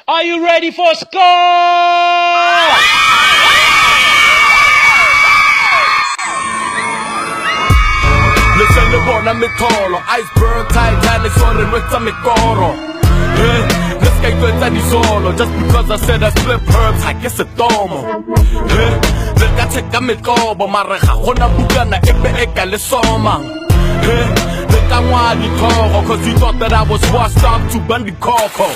Are you ready for score? Listen to bona mitolo, iceberg Titanic soaring with some mikoro. Let's get good at the solo. Just because I said I flip herbs, I guess it domo. Let's get check a mikobo, mareja hona bugana ebe eka le somang. Let's get cause you thought that I was washed up to Bandy Coco.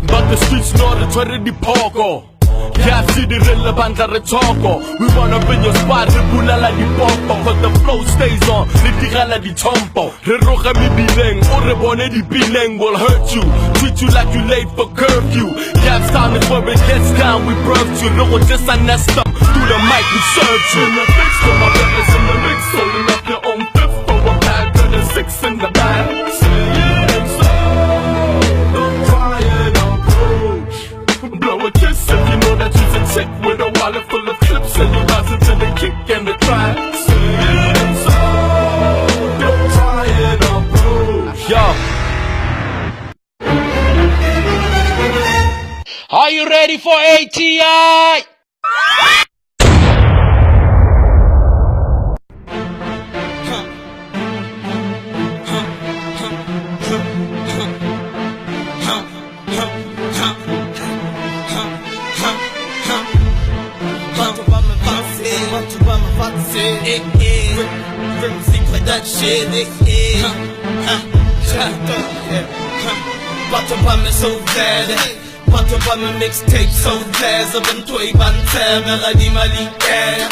But the streets know the 20 poco. Yeah, see the relevant at the choco. We wanna bring your spot, ribula la di popo. Cause the flow stays on, litira la di chompo. Re roja mi bileng, o re bone di bileng will hurt you. Treat you like you late for curfew. Gas time is where it gets down, we birthed you. No one just unest them, through the mic we served you. In the mix for my brothers in the mix, holding up your own fifth for a pack of the six in the bag. Blow a kiss if you know that you's a chick with a wallet full of clips and you rise into the kick and the track. Don't try it, approach. Yo. Are you ready for ATI? That shit, Bottom is so bad. Bottom mixtape so bad. I've toy bantay, melody malika.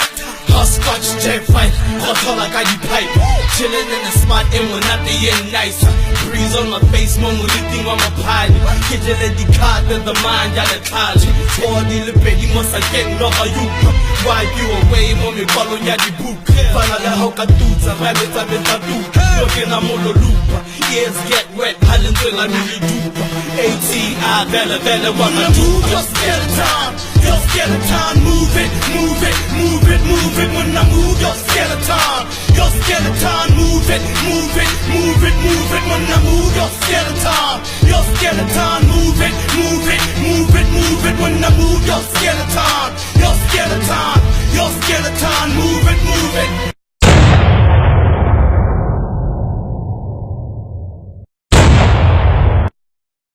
Hot-scotch, jet fight, hot like I pipe. Chillin' in the spot and we're not the end nice. Breeze on my face, mom lifting on my pile. Kitchen the card with the mind at the college. For the lipid, must again knock a you. Wipe you away, mommy, follow ya the book. Follow the hoka dudes, a rabbit, a bit of do. Looking a molo loop. Ears get wet, Holland till I really do. ATI, Bella, wanna do your skeleton. Your skeleton, move it, move it, move it, move it. When I move your skeleton, move it, move it, move it, move it. When I move your skeleton, move it, move it, move it, move it. When I move your skeleton.